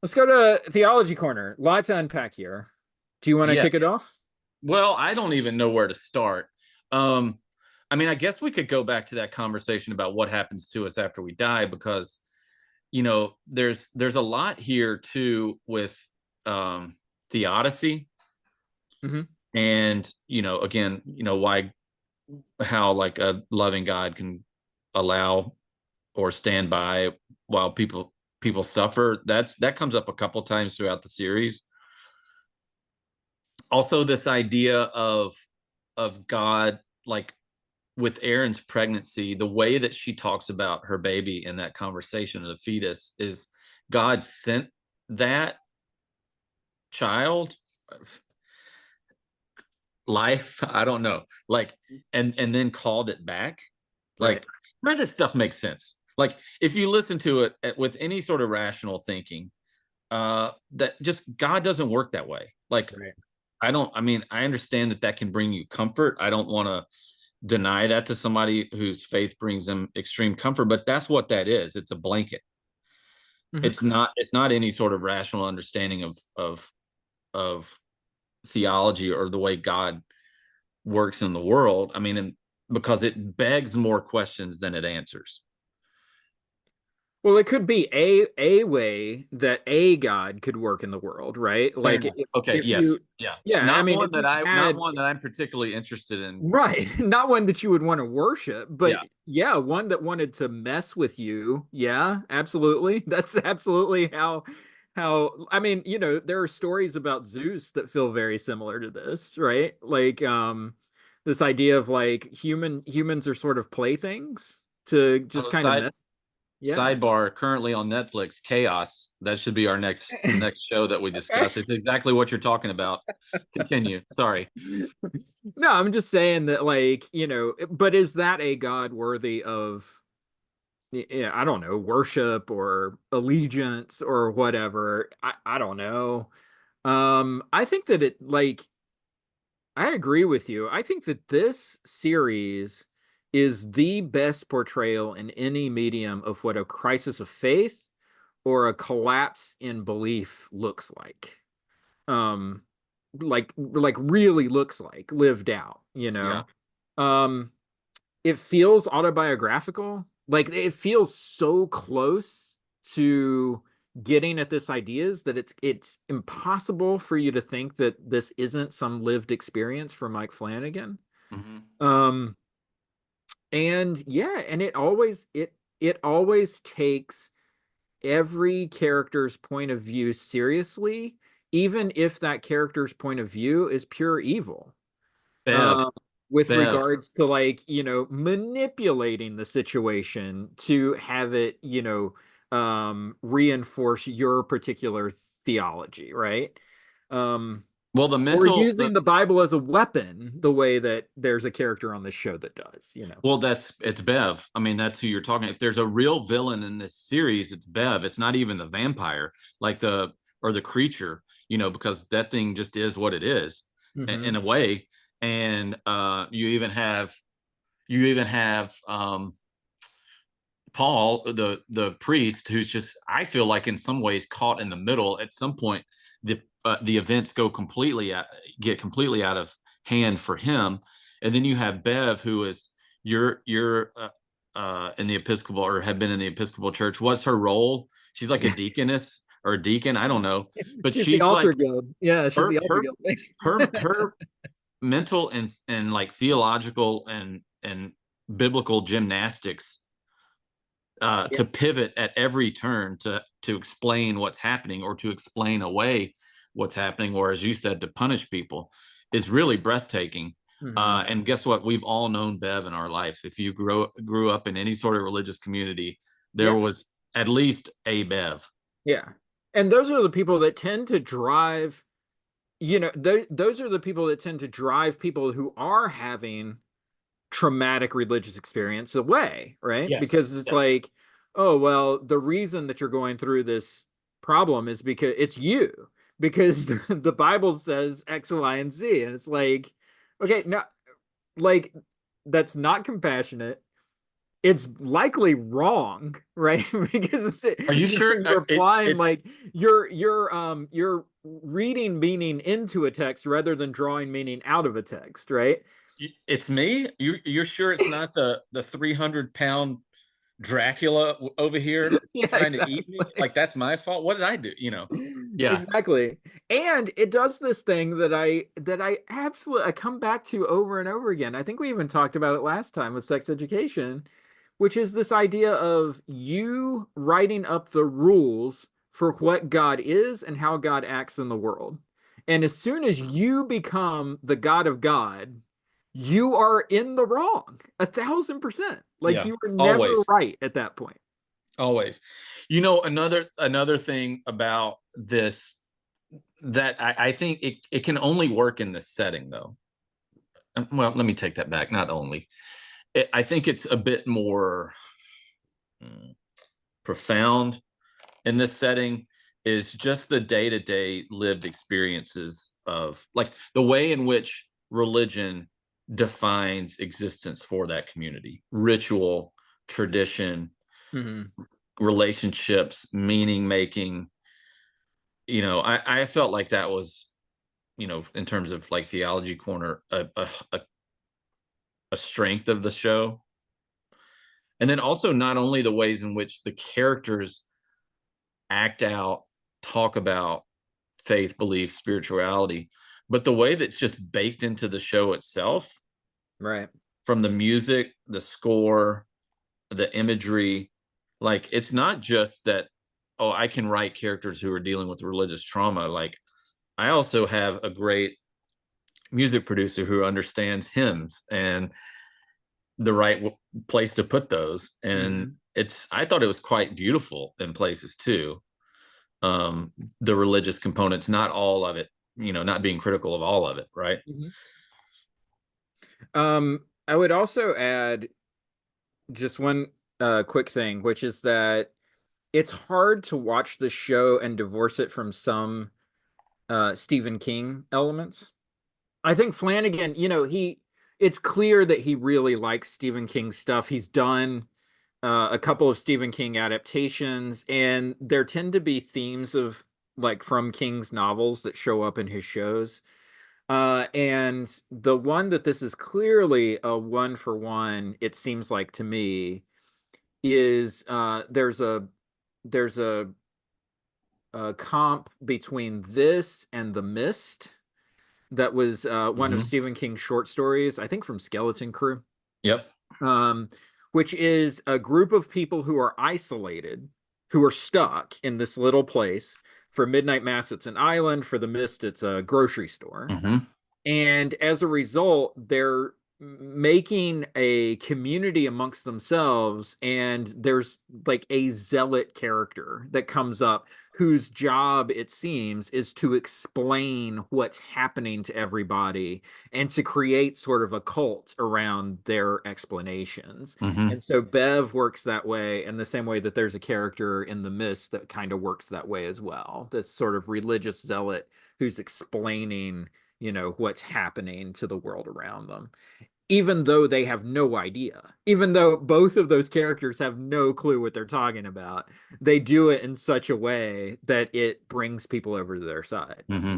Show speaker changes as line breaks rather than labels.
Let's go to Theology Corner. Lot to unpack here. Do you want to kick it
Yes.
off?
Well, I don't even know where to start. Um, I mean, I guess we could go back to that conversation about what happens to us after we die, because there's a lot here too with theodicy,
Hmm.
and again, why how like a loving God can allow or stand by while people suffer. That comes up a couple times throughout the series. Also, this idea of God, like with Aaron's pregnancy, the way that she talks about her baby in that conversation of the fetus is God sent that child life. I don't know, like, and then called it back.
Right.
Like, none of this stuff makes sense. Like, if you listen to it with any sort of rational thinking, that just God doesn't work that way. Like,
Right.
I mean, I understand that can bring you comfort. I don't want to deny that to somebody whose faith brings them extreme comfort, but that's what that is. It's a blanket.
Hmm.
It's not any sort of rational understanding of theology or the way God works in the world. I mean, because it begs more questions than it answers.
Well, it could be a way that a God could work in the world, right?
Fair
Like
enough.
if
Okay,
if you,
yes. Yeah.
yeah, I
Not
mean,
one
if
that
you
I not
had
one that I'm particularly interested in.
right, not one that you would want to worship, but
Yeah.
yeah, one that wanted to mess with you. Yeah, absolutely. That's absolutely how I mean, there are stories about Zeus that feel very similar to this, right? Like this idea of like humans are sort of playthings to just
Oh,
kind of mess. Yeah.
sidebar, currently on Netflix, Chaos. That should be our next show that we
Okay.
discuss. It's exactly what you're talking about. Continue. Sorry.
No, I'm just saying that like, but is that a God worthy of yeah, I don't know, worship or allegiance or whatever. I don't know. I think that it like I agree with you. I think that this series is the best portrayal in any medium of what a crisis of faith or a collapse in belief looks like. Um like really looks like lived out, you
Yeah.
know. Um it feels autobiographical. Like it feels so close to getting at this ideas that it's impossible for you to think that this isn't some lived experience for Mike Flanagan.
Hmm.
Um and yeah, and it always takes every character's point of view seriously, even if that character's point of view is pure evil.
Bev.
um, with
Bev.
regards to like manipulating the situation to have it reinforce your particular theology, right? um
Well,
or using the Bible as a weapon the way that there's a character on this show that does.
well, it's Bev. I mean, that's who you're talking. If there's a real villain in this series, it's Bev. It's not even the vampire, like the creature, because that thing just is what it is in
Hmm.
a way. And you even have Paul, the priest, who's just, I feel like in some ways caught in the middle. At some point, the events get completely out of hand for him, and then you have Bev, who is you're in the Episcopal, or had been in the Episcopal Church. What's her role? She's like a
Yeah.
deaconess or a deacon, I don't know, but
She's the
she's
altar
like
guild. Yeah, she's
her
the altar
her
guild.
her mental and like theological and biblical gymnastics,
Yeah.
to pivot at every turn to explain what's happening, or to explain away what's happening, or as you said, to punish people, is really breathtaking.
Hmm.
And guess what? We've all known Bev in our life. If you grew up in any sort of religious community, there
Yeah.
was at least a Bev.
Yeah. And those are the people that tend to drive, those are the people that tend to drive people who are having traumatic religious experience away, right?
Yes.
Because it's
Yes.
like, oh, well, the reason that you're going through this problem is because it's you, because the Bible says X, Y, and Z. And it's like, okay, no, like, that's not compassionate. it's likely wrong, right? Because
Are you sure?
you're applying
It's
like you're reading meaning into a text rather than drawing meaning out of a text, right?
it's me. You're sure it's not the 300 pound Dracula over here
Yeah,
trying to eat me?
exactly.
Like that's my fault. What did I do? Yeah.
Exactly. And it does this thing that I absolutely I come back to over and over again. I think we even talked about it last time with sex education, which is this idea of you writing up the rules for what God is and how God acts in the world. And as soon as you become the God of God, you are in the wrong 1,000%. Like
Yeah.
you were never
Always.
right at that point.
Always. Another thing about this that I think it can only work in this setting though. Well, let me take that back. Not only. I think it's a bit more mm, profound in this setting is just the day-to-day lived experiences of like the way in which religion defines existence for that community, ritual, tradition,
Mhm.
relationships, meaning making. I felt like that was, in terms of like theology corner, a strength of the show. And then also not only the ways in which the characters act out, talk about faith, belief, spirituality, but the way that's just baked into the show itself,
Right.
from the music, the score, the imagery. Like it's not just that, oh, I can write characters who are dealing with religious trauma. Like I also have a great music producer who understands hymns and the right place to put those. And
Mhm.
I thought it was quite beautiful in places too. The religious components, not all of it, not being critical of all of it, right?
Mhm. I would also add just one quick thing, which is that it's hard to watch the show and divorce it from some Stephen King elements. I think Flanagan, it's clear that he really likes Stephen King stuff. He's done a couple of Stephen King adaptations, and there tend to be themes of like from King's novels that show up in his shows. And the one that this is clearly a one for one, it seems like to me, is there's a comp between this and The Mist that was one of
Hmm.
Stephen King's short stories, I think from Skeleton Crew,
Yep.
um, which is a group of people who are isolated, who are stuck in this little place. For Midnight Mass, it's an island. For The Mist, it's a grocery store.
Hmm.
And as a result, they're making a community amongst themselves. And there's like a zealot character that comes up whose job, it seems, is to explain what's happening to everybody and to create sort of a cult around their explanations.
Hmm.
And so Bev works that way, in the same way that there's a character in The Mist that kind of works that way as well. This sort of religious zealot who's explaining what's happening to the world around them, even though they have no idea, even though both of those characters have no clue what they're talking about. They do it in such a way that it brings people over to their side.
Hmm.